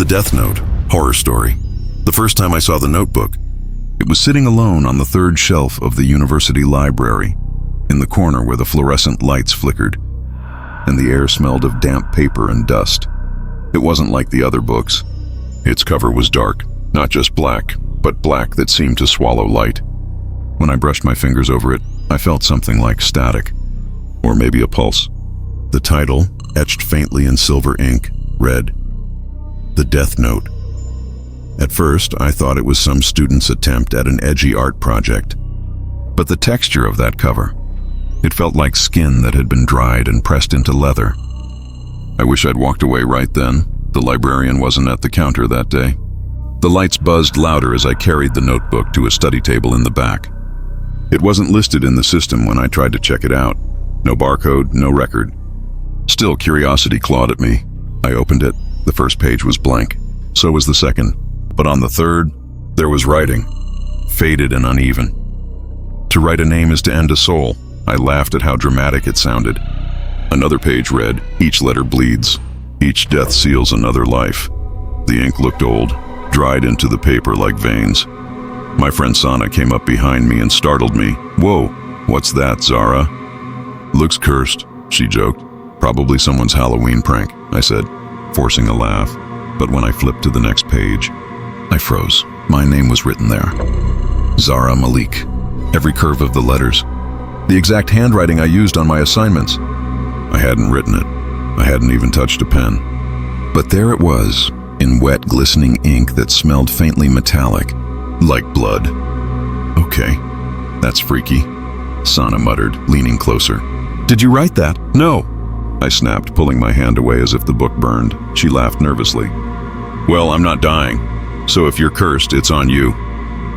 Death Note, horror story. The first time I saw the notebook, it was sitting alone on the third shelf of the university library, in the corner where the fluorescent lights flickered, and the air smelled of damp paper and dust. It wasn't like the other books. Its cover was dark, not just black, but black that seemed to swallow light. When I brushed my fingers over it, I felt something like static, or maybe a pulse. The title, etched faintly in silver ink, read, The Death Note. At first, I thought it was some student's attempt at an edgy art project. But the texture of that cover, it felt like skin that had been dried and pressed into leather. I wish I'd walked away right then. The librarian wasn't at the counter that day. The lights buzzed louder as I carried the notebook to a study table in the back. It wasn't listed in the system when I tried to check it out. No barcode, no record. Still, curiosity clawed at me. I opened it. The first page was blank. So was the second. But on the third, there was writing, faded and uneven. To write a name is to end a soul. I laughed at how dramatic it sounded. Another page read, Each letter bleeds. Each death seals another life. The ink looked old, dried into the paper like veins. My friend Sana came up behind me and startled me. Whoa, what's that, Zara? Looks cursed, she joked. Probably someone's Halloween prank, I said, forcing a laugh. But when I flipped to the next page, I froze. My name was written there. Zara Malik. Every curve of the letters. The exact handwriting I used on my assignments. I hadn't written it. I hadn't even touched a pen. But there it was, in wet, glistening ink that smelled faintly metallic, like blood. Okay, that's freaky, Sana muttered, leaning closer. Did you write that? No, I snapped, pulling my hand away as if the book burned. She laughed nervously. Well, I'm not dying, so if you're cursed, it's on you.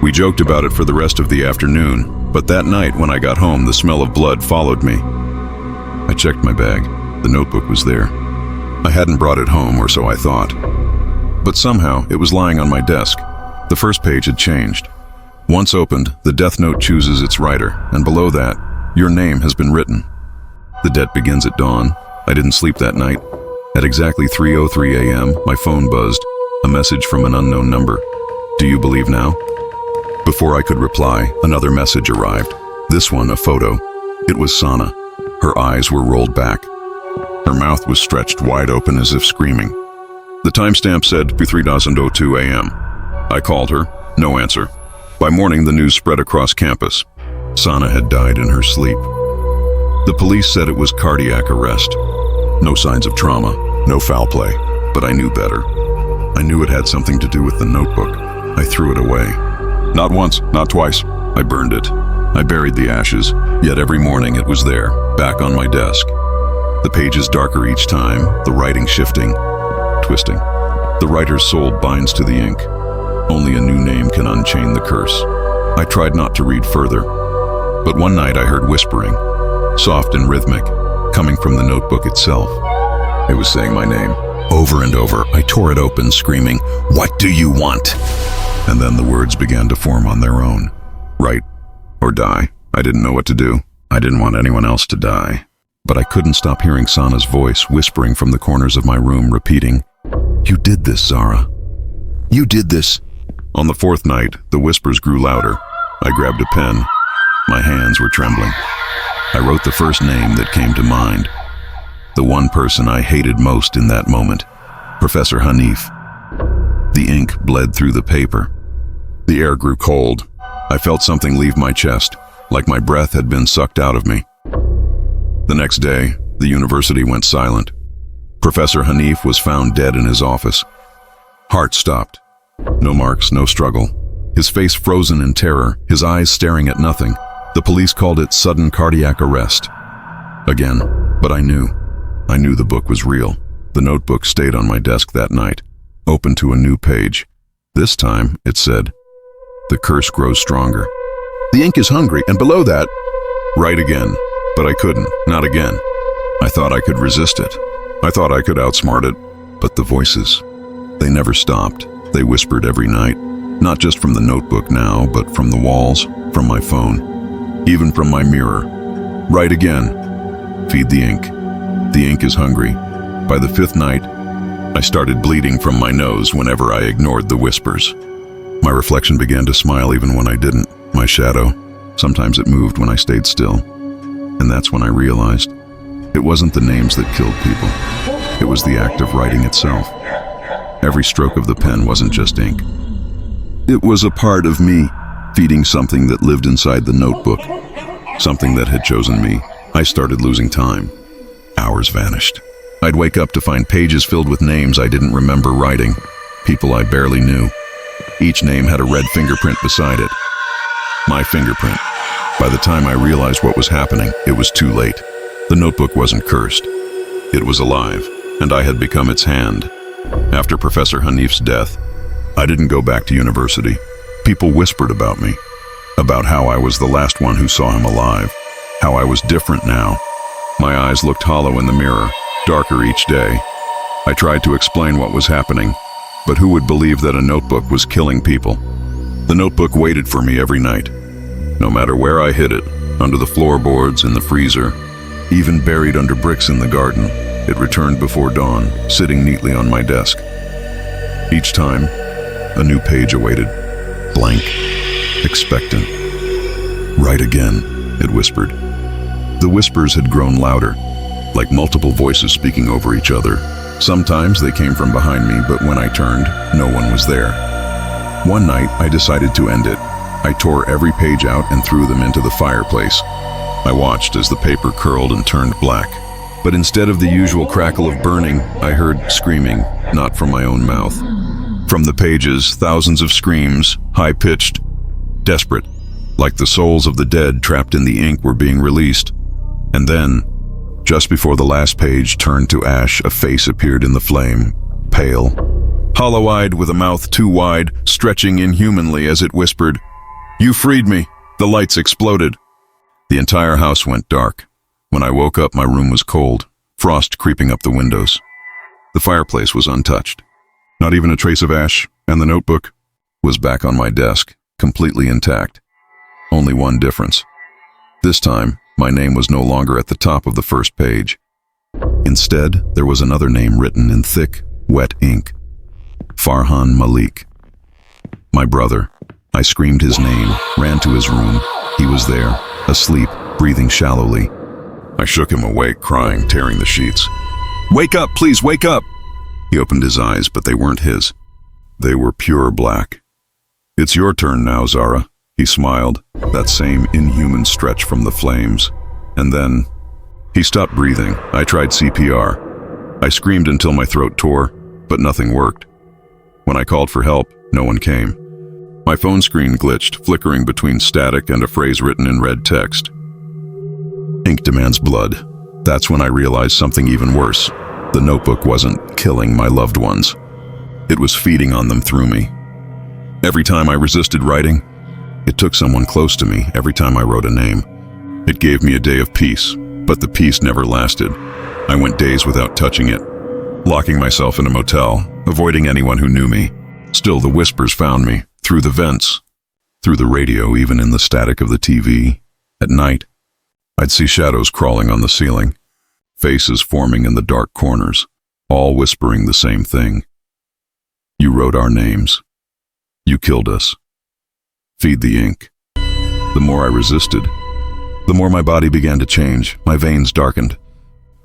We joked about it for the rest of the afternoon, but that night when I got home, the smell of blood followed me. I checked my bag. The notebook was there. I hadn't brought it home, or so I thought. But somehow, it was lying on my desk. The first page had changed. Once opened, the Death Note chooses its writer, and below that, your name has been written. The debt begins at dawn. I didn't sleep that night. At exactly 3:03 a.m., my phone buzzed. A message from an unknown number. Do you believe now? Before I could reply, another message arrived. This one, a photo. It was Sana. Her eyes were rolled back. Her mouth was stretched wide open as if screaming. The timestamp said 3:02 a.m. I called her. No answer. By morning, the news spread across campus. Sana had died in her sleep. The police said it was cardiac arrest. No signs of trauma, no foul play, but I knew better. I knew it had something to do with the notebook. I threw it away. Not once, not twice. I burned it. I buried the ashes, yet every morning it was there, back on my desk. The pages darker each time, the writing shifting, twisting. The writer's soul binds to the ink. Only a new name can unchain the curse. I tried not to read further, but one night I heard whispering, soft and rhythmic, coming from the notebook itself. It was saying my name. Over and over, I tore it open, screaming, "What do you want?" And then the words began to form on their own. Write or die. I didn't know what to do. I didn't want anyone else to die. But I couldn't stop hearing Sana's voice whispering from the corners of my room, repeating, "You did this, Zara. You did this." On the fourth night, the whispers grew louder. I grabbed a pen. My hands were trembling. I wrote the first name that came to mind. The one person I hated most in that moment, Professor Hanif. The ink bled through the paper. The air grew cold. I felt something leave my chest, like my breath had been sucked out of me. The next day, the university went silent. Professor Hanif was found dead in his office. Heart stopped. No marks, no struggle. His face frozen in terror, his eyes staring at nothing. The police called it sudden cardiac arrest. Again, but I knew the book was real. The notebook stayed on my desk that night, open to a new page. This time, it said, "The curse grows stronger. The ink is hungry, and below that, write again." But I couldn't, not again. I thought I could resist it. I thought I could outsmart it. But the voices, they never stopped. They whispered every night, not just from the notebook now, but from the walls, from my phone, even from my mirror. Write again. Feed the ink. The ink is hungry. By the fifth night, I started bleeding from my nose whenever I ignored the whispers. My reflection began to smile even when I didn't. My shadow, sometimes it moved when I stayed still. And that's when I realized it wasn't the names that killed people. It was the act of writing itself. Every stroke of the pen wasn't just ink. It was a part of me, feeding something that lived inside the notebook, something that had chosen me. I started losing time. Hours vanished. I'd wake up to find pages filled with names I didn't remember writing, people I barely knew. Each name had a red fingerprint beside it. My fingerprint. By the time I realized what was happening, it was too late. The notebook wasn't cursed. It was alive, and I had become its hand. After Professor Hanif's death, I didn't go back to university. People whispered about me, about how I was the last one who saw him alive, how I was different now. My eyes looked hollow in the mirror, darker each day. I tried to explain what was happening, but who would believe that a notebook was killing people? The notebook waited for me every night. No matter where I hid it, under the floorboards, in the freezer, even buried under bricks in the garden, it returned before dawn, sitting neatly on my desk. Each time, a new page awaited, blank, expectant. "Write again," it whispered. The whispers had grown louder, like multiple voices speaking over each other. Sometimes they came from behind me, but when I turned, no one was there. One night, I decided to end it. I tore every page out and threw them into the fireplace. I watched as the paper curled and turned black. But instead of the usual crackle of burning, I heard screaming, not from my own mouth. From the pages, thousands of screams, high-pitched, desperate, like the souls of the dead trapped in the ink were being released. And then, just before the last page turned to ash, a face appeared in the flame, pale, hollow-eyed with a mouth too wide, stretching inhumanly as it whispered, "You freed me." The lights exploded. The entire house went dark. When I woke up, my room was cold, frost creeping up the windows. The fireplace was untouched. Not even a trace of ash, and the notebook was back on my desk, completely intact. Only one difference. This time, my name was no longer at the top of the first page. Instead, there was another name written in thick, wet ink. Farhan Malik. My brother. I screamed his name, ran to his room. He was there, asleep, breathing shallowly. I shook him awake, crying, tearing the sheets. "Wake up, please, wake up!" He opened his eyes, but they weren't his. They were pure black. "It's your turn now, Zara." He smiled, that same inhuman stretch from the flames. And then, he stopped breathing. I tried CPR. I screamed until my throat tore, but nothing worked. When I called for help, no one came. My phone screen glitched, flickering between static and a phrase written in red text. "Ink demands blood." That's when I realized something even worse. The notebook wasn't killing my loved ones. It was feeding on them through me. Every time I resisted writing, it took someone close to me. Every time I wrote a name, it gave me a day of peace, but the peace never lasted. I went days without touching it, locking myself in a motel, avoiding anyone who knew me. Still, the whispers found me, through the vents, through the radio, even in the static of the TV. At night, I'd see shadows crawling on the ceiling, faces forming in the dark corners, all whispering the same thing. "You wrote our names. You killed us. Feed the ink." The more I resisted, the more my body began to change. My veins darkened.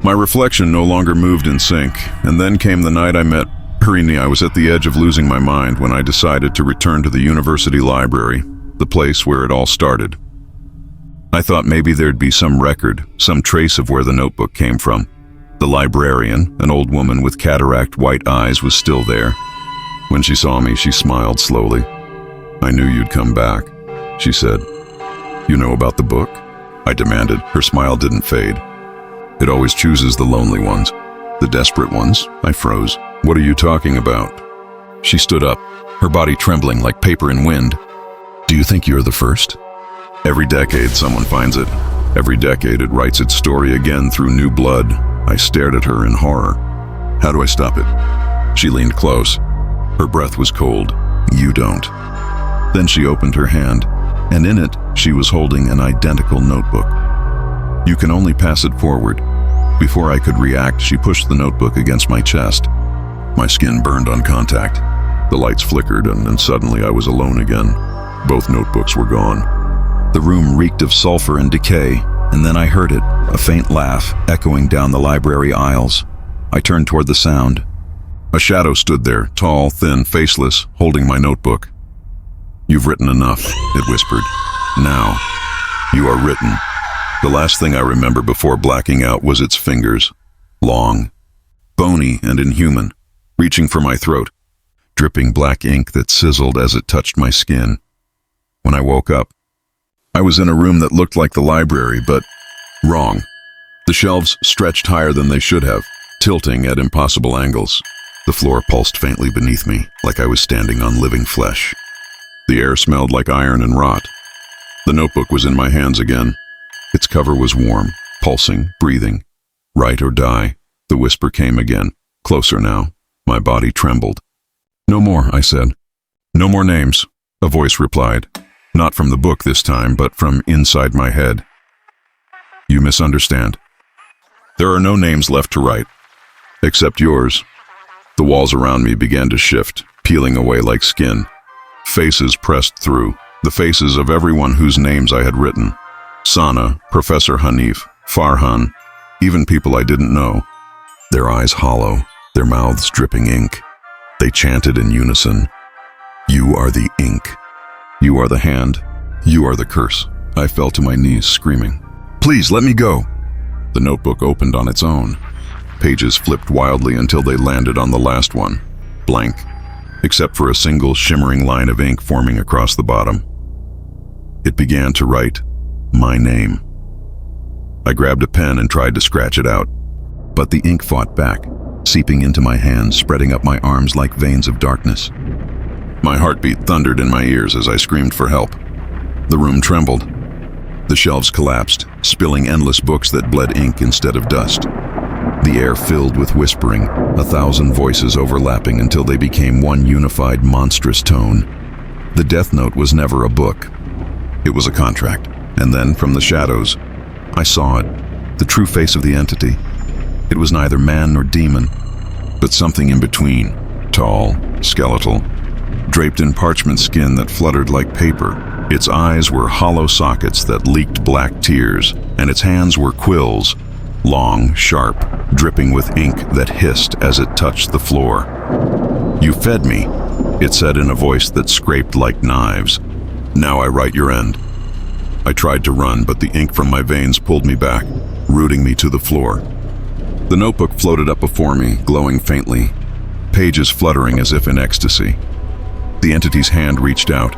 My reflection no longer moved in sync. And then came the night I met Harini. I was at the edge of losing my mind when I decided to return to the university library, the place where it all started. I thought maybe there'd be some record, some trace of where the notebook came from. The librarian, an old woman with cataract white eyes, was still there. When she saw me, she smiled slowly. "I knew you'd come back," she said. "You know about the book?" I demanded. Her smile didn't fade. "It always chooses the lonely ones. The desperate ones." I froze. "What are you talking about?" She stood up, her body trembling like paper in wind. "Do you think you're the first?" "Every decade someone finds it. Every decade it writes its story again through new blood." I stared at her in horror. "How do I stop it?" She leaned close. Her breath was cold. "You don't." Then she opened her hand, and in it she was holding an identical notebook. "You can only pass it forward." Before I could react, she pushed the notebook against my chest. My skin burned on contact. The lights flickered, and then suddenly I was alone again. Both notebooks were gone. The room reeked of sulfur and decay, and then I heard it, a faint laugh echoing down the library aisles. I turned toward the sound. A shadow stood there, tall, thin, faceless, holding my notebook. "You've written enough," it whispered. "Now, you are written." The last thing I remember before blacking out was its fingers, long, bony and inhuman, reaching for my throat, dripping black ink that sizzled as it touched my skin. When I woke up, I was in a room that looked like the library, but wrong. The shelves stretched higher than they should have, tilting at impossible angles. The floor pulsed faintly beneath me, like I was standing on living flesh. The air smelled like iron and rot. The notebook was in my hands again. Its cover was warm, pulsing, breathing. "Write or die." The whisper came again, closer now. My body trembled. "No more," I said. "No more names," a voice replied. Not from the book this time, but from inside my head. "You misunderstand. There are no names left to write, except yours." The walls around me began to shift, peeling away like skin. Faces pressed through, the faces of everyone whose names I had written. Sana, Professor Hanif, Farhan, even people I didn't know. Their eyes hollow, their mouths dripping ink. They chanted in unison, "You are the ink. You are the hand. You are the curse." I fell to my knees, screaming, "Please, let me go." The notebook opened on its own. Pages flipped wildly until they landed on the last one, blank, except for a single shimmering line of ink forming across the bottom. It began to write my name. I grabbed a pen and tried to scratch it out, but the ink fought back, seeping into my hands, spreading up my arms like veins of darkness. My heartbeat thundered in my ears as I screamed for help. The room trembled. The shelves collapsed, spilling endless books that bled ink instead of dust. The air filled with whispering, 1,000 voices overlapping until they became one unified, monstrous tone. The Death Note was never a book. It was a contract. And then, from the shadows, I saw it, the true face of the entity. It was neither man nor demon, but something in between, tall, skeletal, draped in parchment skin that fluttered like paper. Its eyes were hollow sockets that leaked black tears, and its hands were quills, long, sharp, dripping with ink that hissed as it touched the floor. "You fed me," it said in a voice that scraped like knives. "Now I write your end." I tried to run, but the ink from my veins pulled me back, rooting me to the floor. The notebook floated up before me, glowing faintly, pages fluttering as if in ecstasy. The entity's hand reached out,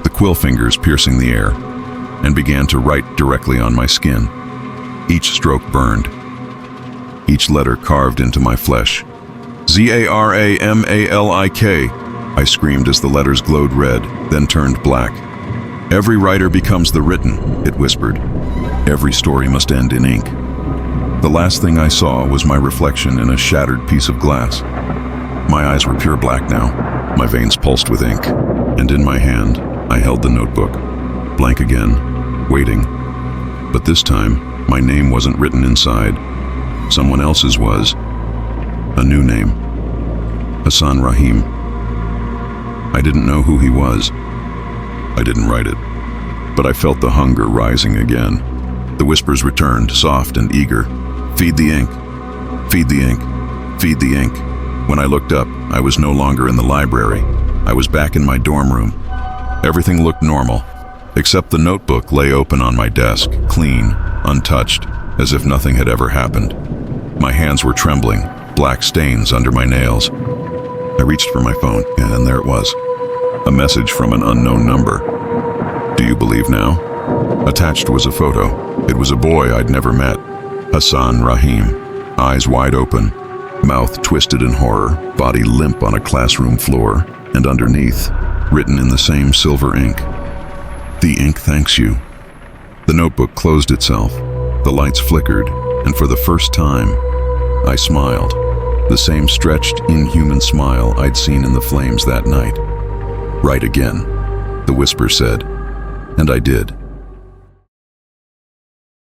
the quill fingers piercing the air, and began to write directly on my skin. Each stroke burned, each letter carved into my flesh. "Zaramalik, I screamed as the letters glowed red, then turned black. "Every writer becomes the written," it whispered. "Every story must end in ink." The last thing I saw was my reflection in a shattered piece of glass. My eyes were pure black now, my veins pulsed with ink, and in my hand, I held the notebook, blank again, waiting. But this time, my name wasn't written inside. Someone else's was. A new name. Hassan Rahim. I didn't know who he was. I didn't write it, but I felt the hunger rising again. The whispers returned, soft and eager. "Feed the ink. Feed the ink. Feed the ink." When I looked up, I was no longer in the library. I was back in my dorm room. Everything looked normal, except the notebook lay open on my desk, clean, untouched, as if nothing had ever happened. My hands were trembling, black stains under my nails. I reached for my phone, and there it was. A message from an unknown number. "Do you believe now?" Attached was a photo. It was a boy I'd never met. Hassan Rahim, eyes wide open, mouth twisted in horror, body limp on a classroom floor, and underneath, written in the same silver ink, "The ink thanks you." The notebook closed itself, the lights flickered, and for the first time, I smiled. The same stretched, inhuman smile I'd seen in the flames that night. "Write again," the whisper said, and I did.